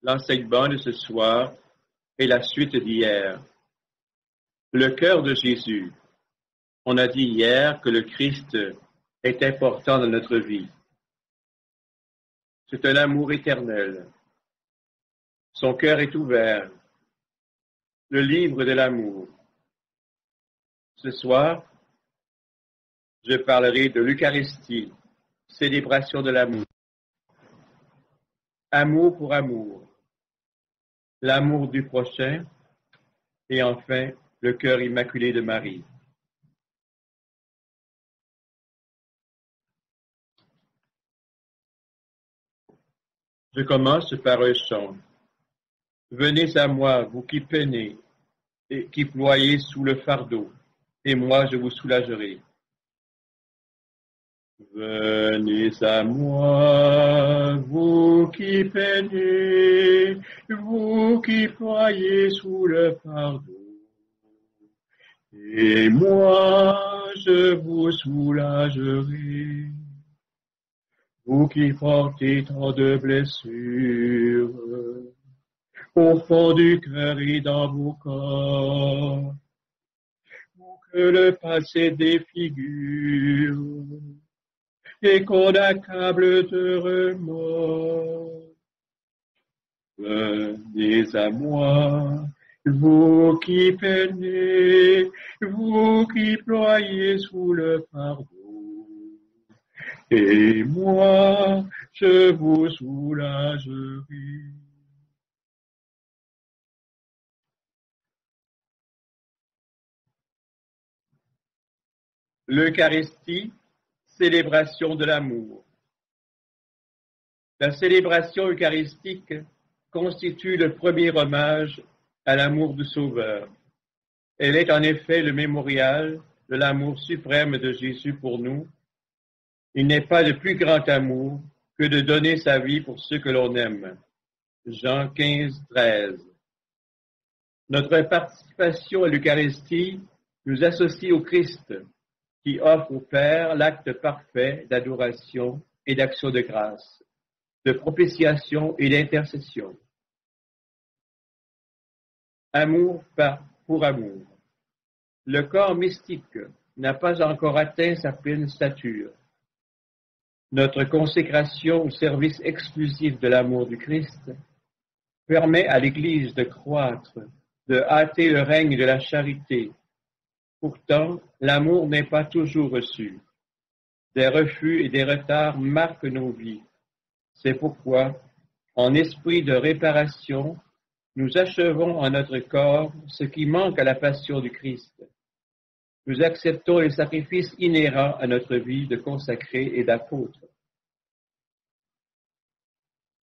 L'enseignement de ce soir est la suite d'hier. Le cœur de Jésus. On a dit hier que le Christ est important dans notre vie. C'est un amour éternel. Son cœur est ouvert. Le livre de l'amour. Ce soir, je parlerai de l'Eucharistie, célébration de l'amour. Amour pour amour. L'amour du prochain et enfin le cœur immaculé de Marie. Je commence par un chant. Venez à moi, vous qui peinez et qui ployez sous le fardeau, et moi je vous soulagerai. Venez à moi, vous qui peinez, vous qui ployez sous le fardeau, et moi je vous soulagerai. Vous qui portez tant de blessures, au fond du cœur et dans vos corps, vous que le passé défigure, et qu'on accable de remords. Venez à moi, vous qui peinez, vous qui ployez sous le fardeau, et moi je vous soulagerai. L'Eucharistie, célébration de l'amour. La célébration eucharistique constitue le premier hommage à l'amour du Sauveur. Elle est en effet le mémorial de l'amour suprême de Jésus pour nous. Il n'est pas de plus grand amour que de donner sa vie pour ceux que l'on aime. Jean 15, 13. Notre participation à l'Eucharistie nous associe au Christ, qui offre au Père l'acte parfait d'adoration et d'action de grâce, de propitiation et d'intercession. Amour pour amour. Le corps mystique n'a pas encore atteint sa pleine stature. Notre consécration au service exclusif de l'amour du Christ permet à l'Église de croître, de hâter le règne de la charité. Pourtant, l'amour n'est pas toujours reçu. Des refus et des retards marquent nos vies. C'est pourquoi, en esprit de réparation, nous achevons en notre corps ce qui manque à la passion du Christ. Nous acceptons les sacrifices inhérents à notre vie de consacré et d'apôtre.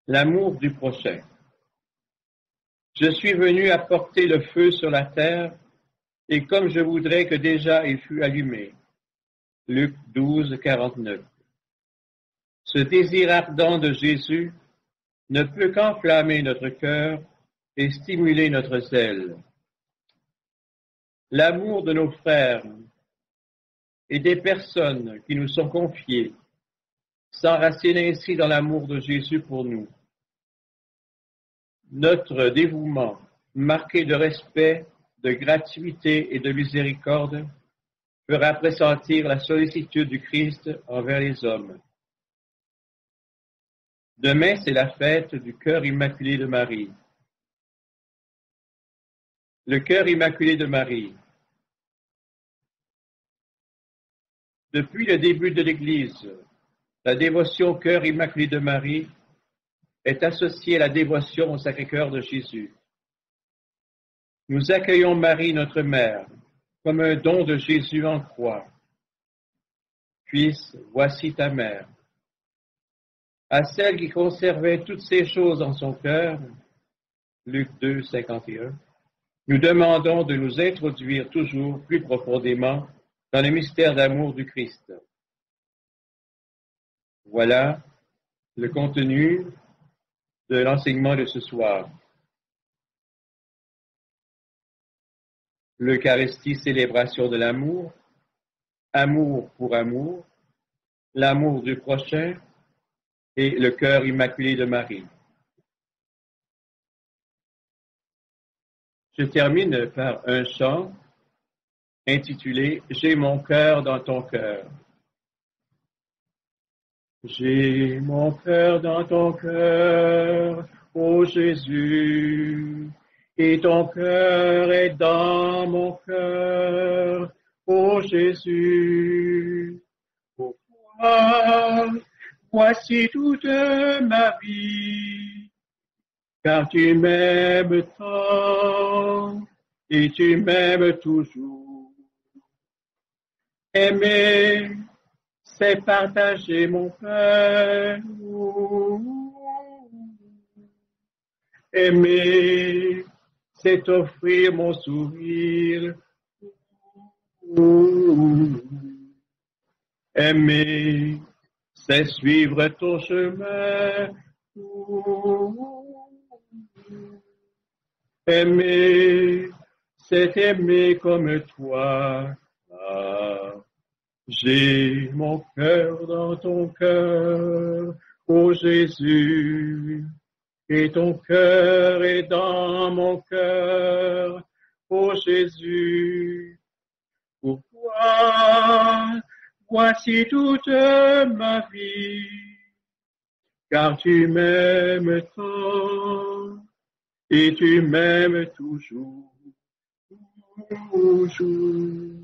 L'amour du prochain. Je suis venu apporter le feu sur la terre, et comme je voudrais que déjà il fût allumé. Luc 12, 49. Ce désir ardent de Jésus ne peut qu'enflammer notre cœur et stimuler notre zèle. L'amour de nos frères et des personnes qui nous sont confiées s'enracine ainsi dans l'amour de Jésus pour nous. Notre dévouement, marqué de respect, de gratuité et de miséricorde, fera pressentir la sollicitude du Christ envers les hommes. Demain, c'est la fête du cœur immaculé de Marie. Le cœur immaculé de Marie. Depuis le début de l'Église, la dévotion au cœur immaculé de Marie est associée à la dévotion au Sacré-Cœur de Jésus. Nous accueillons Marie, notre mère, comme un don de Jésus en croix. Fils, voici ta mère. À celle qui conservait toutes ces choses en son cœur, Luc 2, 51, nous demandons de nous introduire toujours plus profondément dans le mystère d'amour du Christ. Voilà le contenu de l'enseignement de ce soir. L'Eucharistie, célébration de l'amour, amour pour amour, l'amour du prochain et le cœur immaculé de Marie. Je termine par un chant intitulé « J'ai mon cœur dans ton cœur ». J'ai mon cœur dans ton cœur, ô Jésus, et ton cœur est dans mon cœur, ô Jésus. Pourquoi? Voici toute ma vie, car tu m'aimes tant et tu m'aimes toujours. Aimer, c'est partager mon pain. Aimer, c'est offrir mon sourire. Aimer, c'est suivre ton chemin. Aimer, c'est aimer comme toi. Ah. J'ai mon cœur dans ton cœur, ô Jésus, et ton cœur est dans mon cœur, ô Jésus. Pourquoi? Voici toute ma vie, car tu m'aimes tant et tu m'aimes toujours, toujours.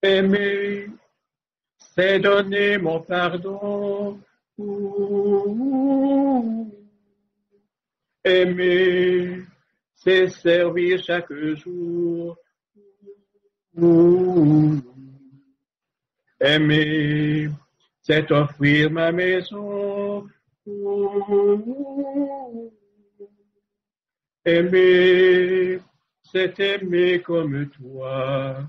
Aimer, c'est donner mon pardon. Aimer, c'est servir chaque jour. Aimer, c'est offrir ma maison. Aimer, c'est aimer comme toi.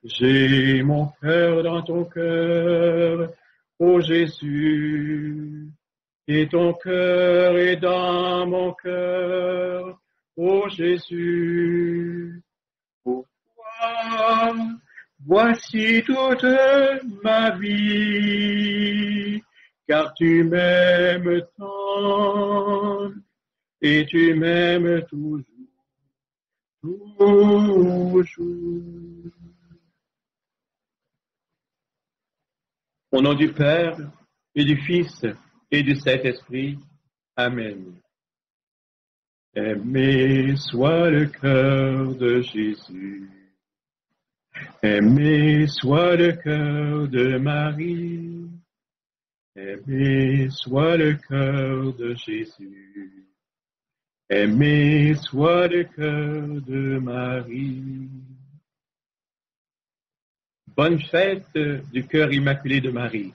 J'ai mon cœur dans ton cœur, ô Jésus, et ton cœur est dans mon cœur, ô Jésus. Pourquoi? Voici toute ma vie, car tu m'aimes tant et tu m'aimes toujours, toujours. Au nom du Père, et du Fils, et du Saint-Esprit. Amen. Aimé soit le cœur de Jésus. Aimé soit le cœur de Marie. Aimé soit le cœur de Jésus. Aimé soit le cœur de Marie. Bonne fête du cœur immaculé de Marie.